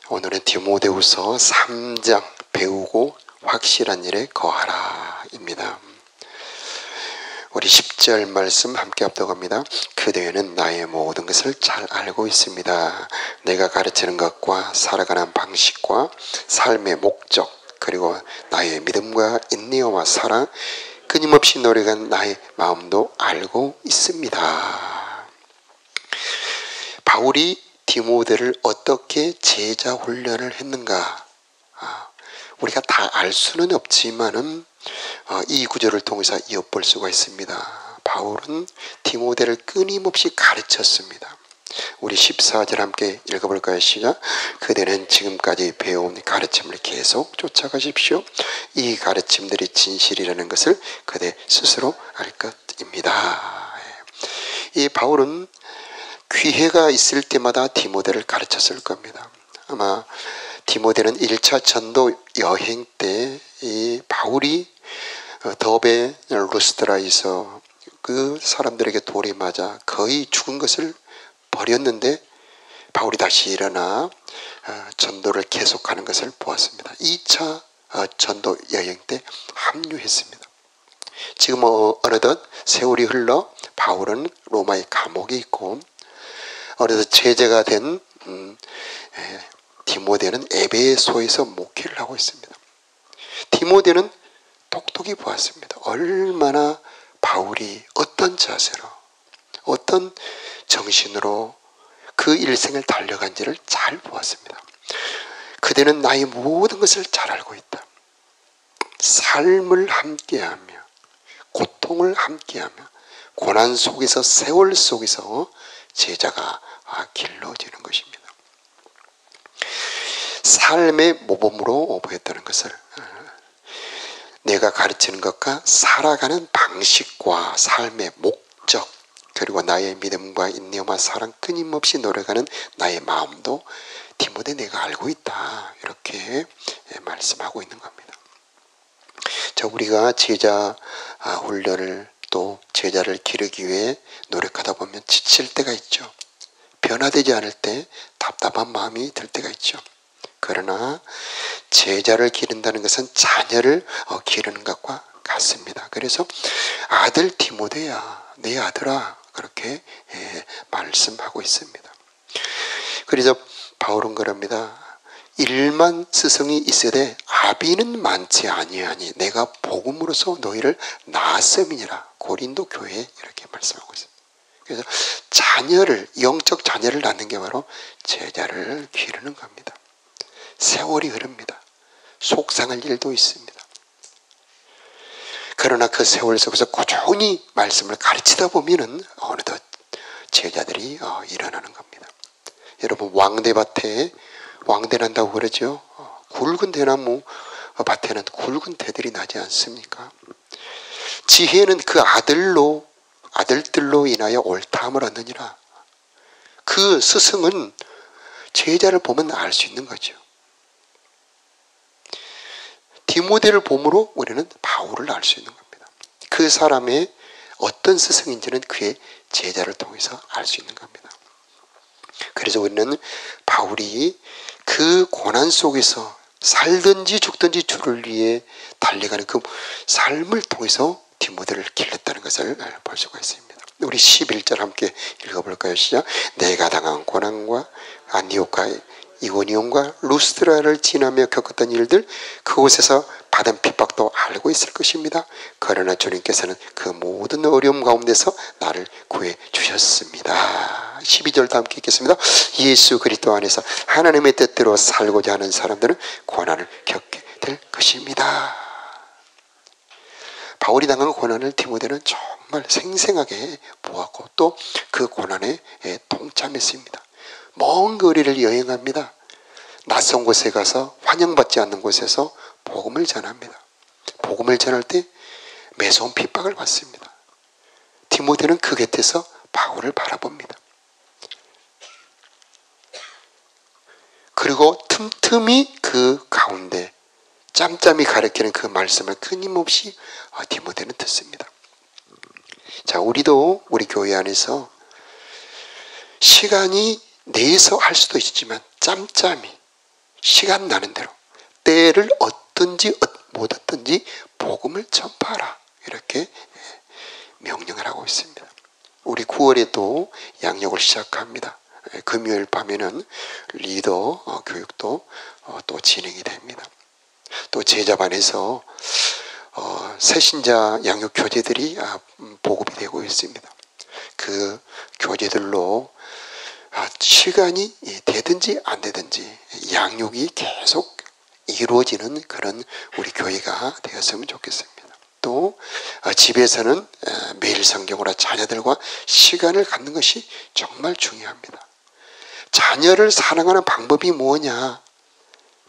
오늘은 디모데후서 3장 배우고 확실한 일에 거하라 입니다. 우리 10절 말씀 함께 합독합니다. 그대는 나의 모든 것을 잘 알고 있습니다. 내가 가르치는 것과 살아가는 방식과 삶의 목적, 그리고 나의 믿음과 인내와 사랑, 끊임없이 노력한 나의 마음도 알고 있습니다. 바울이 디모데를 어떻게 제자 훈련을 했는가? 우리가 다 알 수는 없지만은 이 구절을 통해서 엿볼 수가 있습니다. 바울은 디모데를 끊임없이 가르쳤습니다. 우리 14절 함께 읽어볼까요? 시작. 그대는 지금까지 배워온 가르침을 계속 쫓아가십시오. 이 가르침들이 진실이라는 것을 그대 스스로 알 것입니다. 이 바울은 기회가 있을 때마다 디모데를 가르쳤을 겁니다. 아마 디모데는 1차 전도 여행 때 이 바울이 더베 루스드라에서 그 사람들에게 돌이 맞아 거의 죽은 것을 버렸는데 바울이 다시 일어나 전도를 계속하는 것을 보았습니다. 2차 전도 여행 때 합류했습니다. 지금 어느덧 세월이 흘러 바울은 로마의 감옥에 있고 어느덧 제자가 된 디모데는 에베소에서 목회를 하고 있습니다. 디모데는 똑똑히 보았습니다. 얼마나 바울이 어떤 자세로, 어떤 정신으로 그 일생을 달려간지를 잘 보았습니다. 그대는 나의 모든 것을 잘 알고 있다. 삶을 함께하며 고통을 함께하며 고난 속에서 세월 속에서 제자가 길러지는 것입니다. 삶의 모범으로 보였다는 것을 내가 가르치는 것과 살아가는 방식과 삶의 목적, 그리고 나의 믿음과 인내와 사랑, 끊임없이 노력하는 나의 마음도 디모데 내가 알고 있다, 이렇게 말씀하고 있는 겁니다. 자, 우리가 제자 훈련을 또 제자를 기르기 위해 노력하다 보면 지칠 때가 있죠. 변화되지 않을 때 답답한 마음이 들 때가 있죠. 그러나 제자를 기른다는 것은 자녀를 기르는 것과 같습니다. 그래서 아들 디모데야, 내 아들아, 그렇게 말씀하고 있습니다. 그래서 바울은 그럽니다. 일만 스승이 있으되 아비는 많지 아니하니 내가 복음으로서 너희를 낳았음이니라. 고린도 교회에 이렇게 말씀하고 있습니다. 그래서 자녀를, 영적 자녀를 낳는 게 바로 제자를 기르는 겁니다. 세월이 흐릅니다. 속상할 일도 있습니다. 그러나 그 세월 속에서 꾸준히 말씀을 가르치다 보면은 어느덧 제자들이 일어나는 겁니다. 여러분, 왕대밭에 왕대 난다고 그러죠. 굵은 대나무 밭에는 굵은 대들이 나지 않습니까? 지혜는 그 아들들로 인하여 옳다함을 얻느니라. 그 스승은 제자를 보면 알 수 있는 거죠. 디모데를 보므로 우리는 바울을 알 수 있는 겁니다. 그 사람의 어떤 스승인지는 그의 제자를 통해서 알 수 있는 겁니다. 그래서 우리는 바울이 그 고난 속에서 살든지 죽든지 주를 위해 달려가는 그 삶을 통해서 디모데를 길렀다는 것을 볼 수가 있습니다. 우리 11절 함께 읽어볼까요? 시작. 내가 당한 고난과 안디옥과 이고니온과 루스드라를 지나며 겪었던 일들, 그곳에서 받은 핍박도 알고 있을 것입니다. 그러나 주님께서는 그 모든 어려움 가운데서 나를 구해 주셨습니다. 12절도 함께 읽겠습니다. 예수 그리스도 안에서 하나님의 뜻대로 살고자 하는 사람들은 고난을 겪게 될 것입니다. 바울이 당한 고난을 디모데는 정말 생생하게 보았고 또 그 고난에 동참했습니다. 먼 거리를 여행합니다. 낯선 곳에 가서 환영받지 않는 곳에서 복음을 전합니다. 복음을 전할 때 매서운 핍박을 받습니다. 디모데는 그 곁에서 바울을 바라봅니다. 그리고 틈틈이 그 가운데 짬짬이 가르치는 그 말씀을 끊임없이 디모데는 듣습니다. 자, 우리도 우리 교회 안에서 시간이 내서 할 수도 있지만 짬짬이 시간 나는 대로 때를 얻든지 못 얻든지 복음을 전파하라, 이렇게 명령을 하고 있습니다. 우리 9월에도 양육을 시작합니다. 금요일 밤에는 리더 교육도 또 진행이 됩니다. 또 제자반에서 새신자 양육 교재들이 보급이 되고 있습니다. 그 교재들로 시간이 되든지 안 되든지 양육이 계속 이루어지는 그런 우리 교회가 되었으면 좋겠습니다. 또 집에서는 매일 성경으로 자녀들과 시간을 갖는 것이 정말 중요합니다. 자녀를 사랑하는 방법이 뭐냐?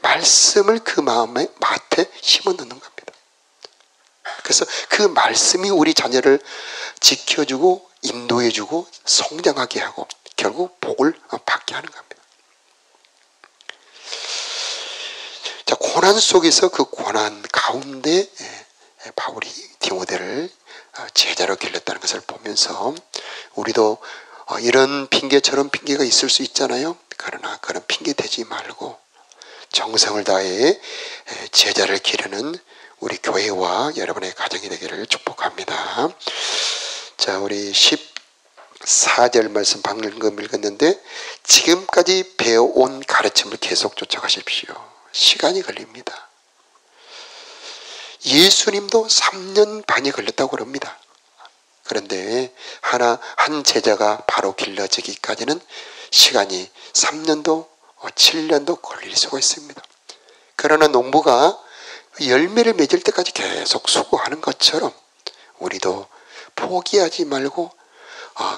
말씀을 그 마음에 마음에 심어 넣는 겁니다. 그래서 그 말씀이 우리 자녀를 지켜주고 인도해주고 성장하게 하고 결국 복을 받게 하는 겁니다. 자, 고난 속에서 그 고난 가운데 바울이 디모데를 제자로 길렀다는 것을 보면서 우리도 이런 핑계처럼 핑계가 있을 수 있잖아요. 그러나 그런 핑계 대지 말고 정성을 다해 제자를 기르는 우리 교회와 여러분의 가정이 되기를 축복합니다. 자, 우리 14절 말씀 방금 읽었는데 지금까지 배워온 가르침을 계속 쫓아가십시오. 시간이 걸립니다. 예수님도 3년 반이 걸렸다고 그럽니다. 그런데 한 제자가 바로 길러지기까지는 시간이 3년도 7년도 걸릴 수가 있습니다. 그러나 농부가 열매를 맺을 때까지 계속 수고하는 것처럼 우리도 포기하지 말고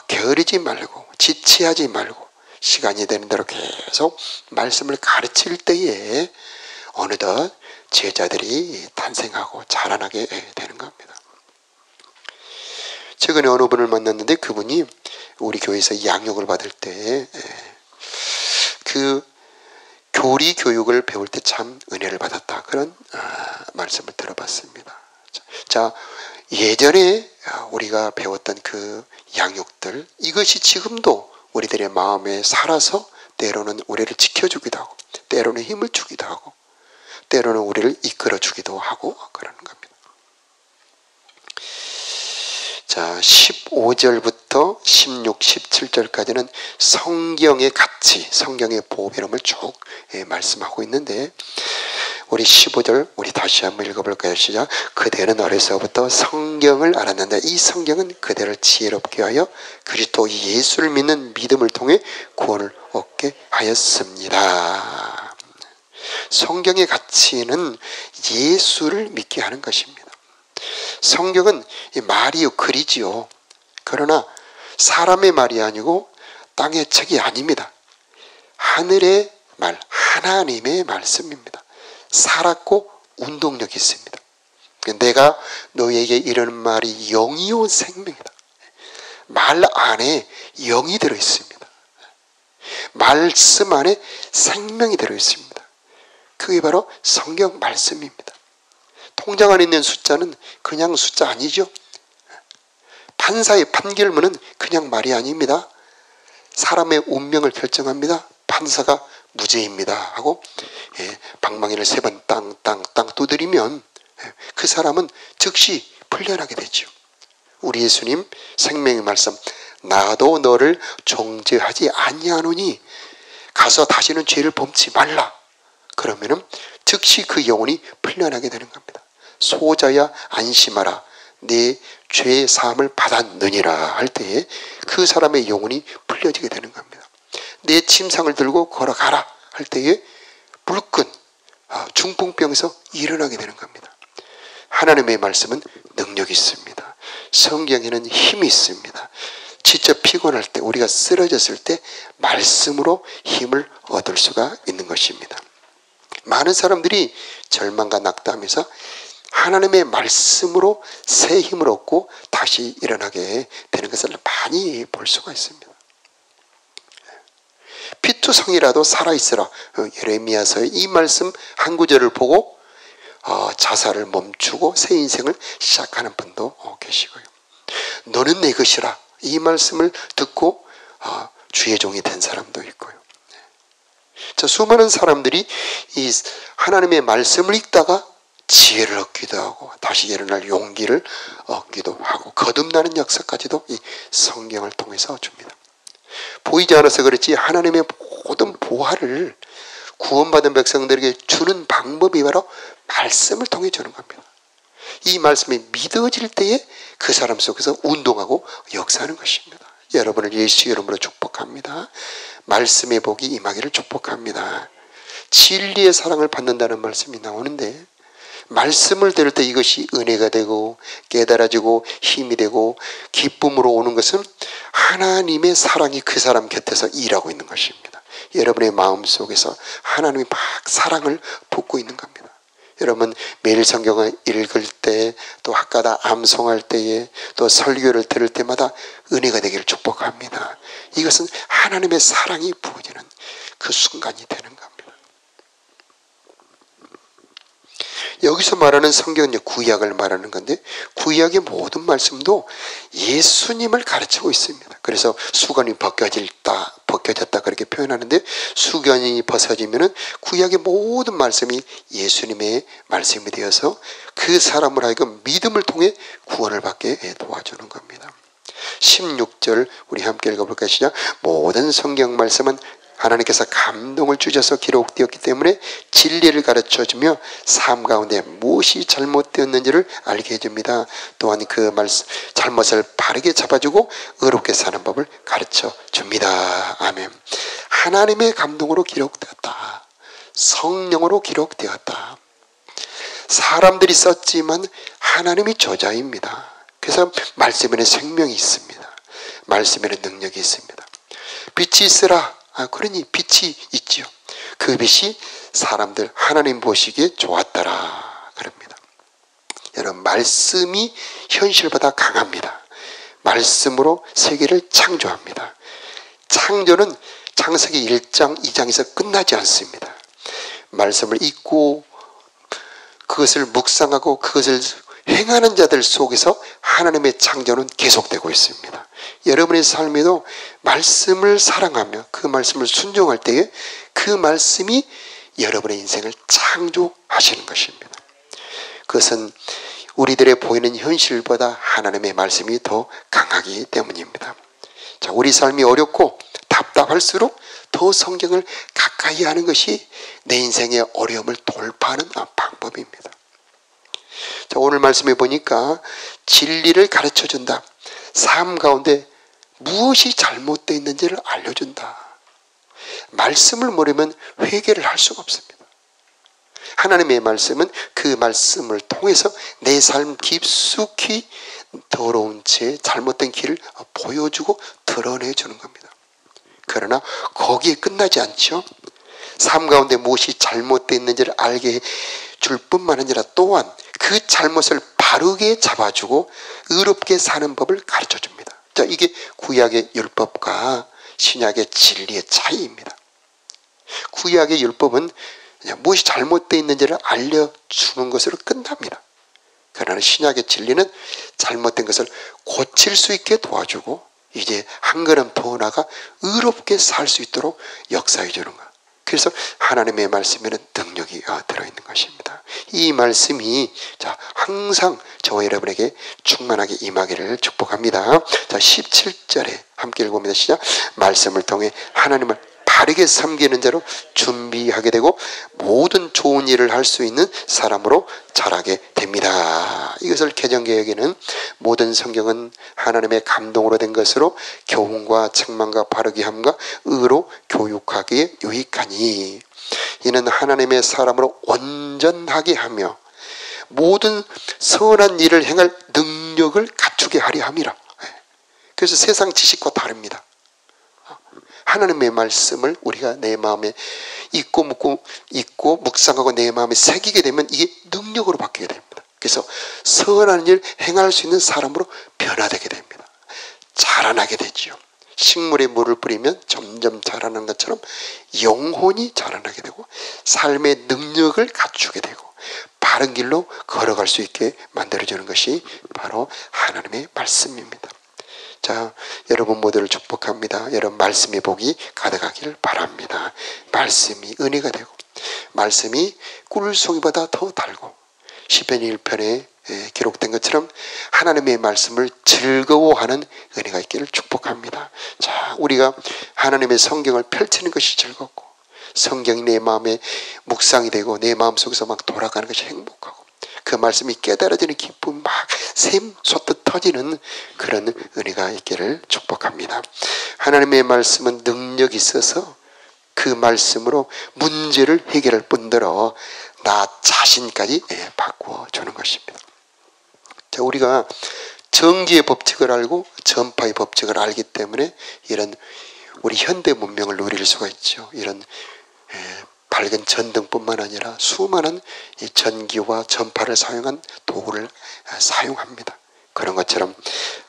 게으르지 말고 지체하지 말고 시간이 되는 대로 계속 말씀을 가르칠 때에 어느덧 제자들이 탄생하고 자라나게 되는 겁니다. 최근에 어느 분을 만났는데 그분이 우리 교회에서 양육을 받을 때 그 교리 교육을 배울 때 참 은혜를 받았다, 그런 말씀을 들어봤습니다. 자, 예전에 우리가 배웠던 그 양육들, 이것이 지금도 우리들의 마음에 살아서 때로는 우리를 지켜주기도 하고 때로는 힘을 주기도 하고 때로는 우리를 이끌어주기도 하고 그러는 겁니다. 자, 15절부터 16, 17절까지는 성경의 가치, 성경의 보배로움을 쭉 말씀하고 있는데 우리 15절 우리 다시 한번 읽어볼까요? 시작. 그대는 어려서부터 성경을 알았는데 이 성경은 그대를 지혜롭게 하여 그리스도 예수를 믿는 믿음을 통해 구원을 얻게 하였습니다. 성경의 가치는 예수를 믿게 하는 것입니다. 성경은 말이요, 글이지요. 그러나 사람의 말이 아니고 땅의 책이 아닙니다. 하늘의 말, 하나님의 말씀입니다. 살았고 운동력이 있습니다. 내가 너에게 이르는 말이 영이요 생명이다. 말 안에 영이 들어있습니다. 말씀 안에 생명이 들어있습니다. 그게 바로 성경 말씀입니다. 통장 안에 있는 숫자는 그냥 숫자 아니죠. 판사의 판결문은 그냥 말이 아닙니다. 사람의 운명을 결정합니다. 판사가 무죄입니다 하고 방망이를 3번 땅 두드리면 그 사람은 즉시 풀려나게 되죠. 우리 예수님 생명의 말씀, 나도 너를 정죄하지 아니하노니 가서 다시는 죄를 범치 말라. 그러면은 즉시 그 영혼이 풀려나게 되는 겁니다. 소자야 안심하라, 내 죄 사함을 받았느니라 할 때에 그 사람의 영혼이 풀려지게 되는 겁니다. 내 침상을 들고 걸어가라 할 때에 불끈 중풍병에서 일어나게 되는 겁니다. 하나님의 말씀은 능력이 있습니다. 성경에는 힘이 있습니다. 지쳐 피곤할 때, 우리가 쓰러졌을 때 말씀으로 힘을 얻을 수가 있는 것입니다. 많은 사람들이 절망과 낙담하면서 하나님의 말씀으로 새 힘을 얻고 다시 일어나게 되는 것을 많이 볼 수가 있습니다. 피투성이라도 살아있으라, 예레미야서의 이 말씀 한 구절을 보고 자살을 멈추고 새 인생을 시작하는 분도 계시고요. 너는 내 것이라, 이 말씀을 듣고 주의 종이 된 사람도 있고요. 자, 수많은 사람들이 이 하나님의 말씀을 읽다가 지혜를 얻기도 하고 다시 일어날 용기를 얻기도 하고 거듭나는 역사까지도 이 성경을 통해서 줍니다. 보이지 않아서 그렇지 하나님의 모든 보화를 구원받은 백성들에게 주는 방법이 바로 말씀을 통해 주는 겁니다. 이 말씀이 믿어질 때에 그 사람 속에서 운동하고 역사하는 것입니다. 여러분을 예수 이름으로 축복합니다. 말씀의 복이 임하기를 축복합니다. 진리의 사랑을 받는다는 말씀이 나오는데 말씀을 들을 때 이것이 은혜가 되고 깨달아지고 힘이 되고 기쁨으로 오는 것은 하나님의 사랑이 그 사람 곁에서 일하고 있는 것입니다. 여러분의 마음속에서 하나님이 막 사랑을 붓고 있는 겁니다. 여러분 매일 성경을 읽을 때 또 학가다 암송할 때에 또 설교를 들을 때마다 은혜가 되기를 축복합니다. 이것은 하나님의 사랑이 부어지는 그 순간이 되는 겁니다. 여기서 말하는 성경은 구약을 말하는 건데 구약의 모든 말씀도 예수님을 가르치고 있습니다. 그래서 수건이 벗겨졌다 그렇게 표현하는데 수건이 벗어지면은 구약의 모든 말씀이 예수님의 말씀이 되어서 그 사람을 하여금 믿음을 통해 구원을 받게 도와주는 겁니다. 16절 우리 함께 읽어볼까요? 시작. 모든 성경 말씀은 하나님께서 감동을 주셔서 기록되었기 때문에 진리를 가르쳐주며 삶 가운데 무엇이 잘못되었는지를 알게 해줍니다. 또한 그 잘못을 바르게 잡아주고 의롭게 사는 법을 가르쳐줍니다. 아멘. 하나님의 감동으로 기록되었다. 성령으로 기록되었다. 사람들이 썼지만 하나님이 저자입니다. 그래서 말씀에는 생명이 있습니다. 말씀에는 능력이 있습니다. 빛이 있으라. 그러니 빛이 있지요. 그 빛이 사람들 하나님 보시기에 좋았더라 그럽니다. 여러분 말씀이 현실보다 강합니다. 말씀으로 세계를 창조합니다. 창조는 창세기 1장 2장에서 끝나지 않습니다. 말씀을 읽고 그것을 묵상하고 그것을 행하는 자들 속에서 하나님의 창조는 계속되고 있습니다. 여러분의 삶에도 말씀을 사랑하며 그 말씀을 순종할 때에 그 말씀이 여러분의 인생을 창조하시는 것입니다. 그것은 우리들의 보이는 현실보다 하나님의 말씀이 더 강하기 때문입니다. 자, 우리 삶이 어렵고 답답할수록 더 성경을 가까이 하는 것이 내 인생의 어려움을 돌파하는 방법입니다. 자, 오늘 말씀해 보니까 진리를 가르쳐준다. 삶 가운데 무엇이 잘못되어 있는지를 알려준다. 말씀을 모르면 회개를 할 수가 없습니다. 하나님의 말씀은 그 말씀을 통해서 내 삶 깊숙이 더러운 채 잘못된 길을 보여주고 드러내주는 겁니다. 그러나 거기에 끝나지 않죠. 삶 가운데 무엇이 잘못되어 있는지를 알게 줄 뿐만 아니라 또한 그 잘못을 바르게 잡아주고 의롭게 사는 법을 가르쳐줍니다. 자, 이게 구약의 율법과 신약의 진리의 차이입니다. 구약의 율법은 무엇이 잘못되어 있는지를 알려주는 것으로 끝납니다. 그러나 신약의 진리는 잘못된 것을 고칠 수 있게 도와주고 이제 한 걸음 더 나아가 의롭게 살 수 있도록 역사해 주는 것. 그래서 하나님의 말씀에는 능력이 들어있는 것입니다. 이 말씀이 자 항상 저와 여러분에게 충만하게 임하기를 축복합니다. 자 17절에 함께 읽어봅니다. 시작. 말씀을 통해 하나님을 바르게 섬기는 자로 준비하게 되고 모든 좋은 일을 할 수 있는 사람으로 자라게 됩니다. 이것을 개정개혁에는 모든 성경은 하나님의 감동으로 된 것으로 교훈과 책망과 바르게 함과 의로 교육하기에 유익하니 이는 하나님의 사람으로 온전하게 하며 모든 선한 일을 행할 능력을 갖추게 하려 함이라. 그래서 세상 지식과 다릅니다. 하나님의 말씀을 우리가 내 마음에 잊고 묵상하고 내 마음에 새기게 되면 이게 능력으로 바뀌게 됩니다. 그래서 선한 일 행할 수 있는 사람으로 변화되게 됩니다. 자라나게 되지요. 식물에 물을 뿌리면 점점 자라는 것처럼 영혼이 자라나게 되고 삶의 능력을 갖추게 되고 바른 길로 걸어갈 수 있게 만들어주는 것이 바로 하나님의 말씀입니다. 자, 여러분 모두를 축복합니다. 여러분 말씀의 복이 가득하기를 바랍니다. 말씀이 은혜가 되고 말씀이 꿀송이보다 더 달고 시편 1편에 기록된 것처럼 하나님의 말씀을 즐거워하는 은혜가 있기를 축복합니다. 자, 우리가 하나님의 성경을 펼치는 것이 즐겁고 성경이 내 마음에 묵상이 되고 내 마음속에서 막 돌아가는 것이 행복하고 그 말씀이 깨달아지는 기쁨이 막 샘솟듯 터지는 그런 은혜가 있기를 축복합니다. 하나님의 말씀은 능력이 있어서 그 말씀으로 문제를 해결할 뿐더러 나 자신까지 바꾸어 주는 것입니다. 자, 우리가 정기의 법칙을 알고 전파의 법칙을 알기 때문에 이런 우리 현대 문명을 누릴 수가 있죠. 이런 밝은 전등뿐만 아니라 수많은 이 전기와 전파를 사용한 도구를 사용합니다. 그런 것처럼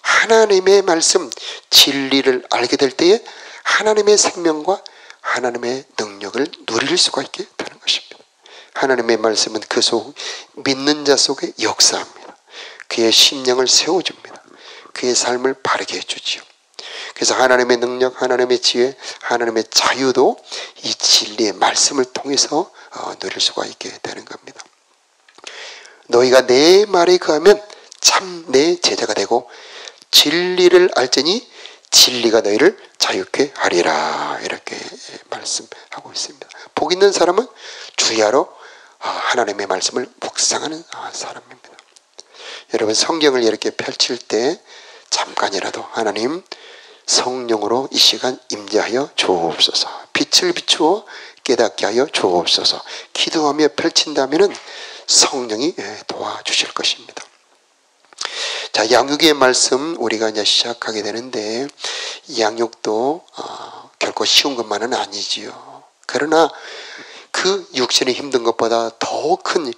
하나님의 말씀 진리를 알게 될 때에 하나님의 생명과 하나님의 능력을 누릴 수가 있게 되는 것입니다. 하나님의 말씀은 그 속 믿는 자 속에 역사합니다. 그의 심령을 세워줍니다. 그의 삶을 바르게 해주지요. 그래서 하나님의 능력, 하나님의 지혜, 하나님의 자유도 이 진리의 말씀을 통해서 누릴 수가 있게 되는 겁니다. 너희가 내 말에 거하면 참 내 제자가 되고 진리를 알지니 진리가 너희를 자유케 하리라. 이렇게 말씀하고 있습니다. 복 있는 사람은 주야로 하나님의 말씀을 묵상하는 사람입니다. 여러분 성경을 이렇게 펼칠 때 잠깐이라도 하나님 성령으로 이 시간 임재하여 주옵소서. 빛을 비추어 깨닫게 하여 주옵소서. 기도하며 펼친다면 성령이 도와주실 것입니다. 자, 양육의 말씀 우리가 이제 시작하게 되는데 양육도 결코 쉬운 것만은 아니지요. 그러나 그 육신이 힘든 것보다 더 큰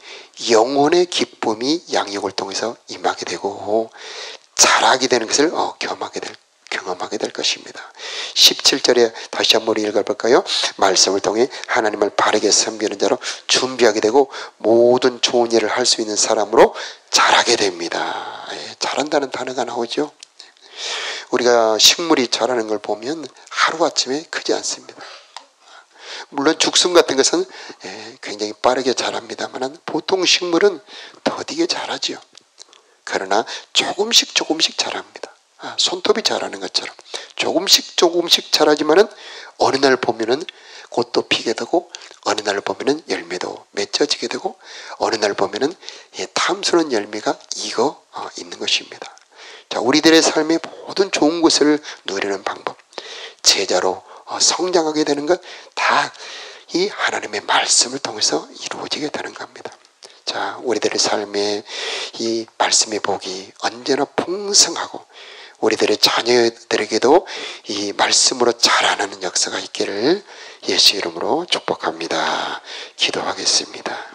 영혼의 기쁨이 양육을 통해서 임하게 되고 자라게 되는 것을 경험하게 될 것입니다. 17절에 다시 한번 읽어볼까요? 말씀을 통해 하나님을 바르게 섬기는 자로 준비하게 되고 모든 좋은 일을 할 수 있는 사람으로 자라게 됩니다. 자란다는 단어가 나오죠. 우리가 식물이 자라는 걸 보면 하루아침에 크지 않습니다. 물론 죽순 같은 것은 굉장히 빠르게 자랍니다만 보통 식물은 더디게 자라죠. 그러나 조금씩 자랍니다. 손톱이 자라는 것처럼 조금씩 자라지만은 어느 날 보면은 꽃도 피게 되고 어느 날 보면은 열매도 맺어지게 되고 어느 날 보면은 탐스러운 열매가 익어 있는 것입니다. 자, 우리들의 삶의 모든 좋은 것을 누리는 방법, 제자로 성장하게 되는 것 다 이 하나님의 말씀을 통해서 이루어지게 되는 겁니다. 자, 우리들의 삶에 이 말씀의 복이 언제나 풍성하고 우리들의 자녀들에게도 이 말씀으로 자라나는 역사가 있기를 예수 이름으로 축복합니다. 기도하겠습니다.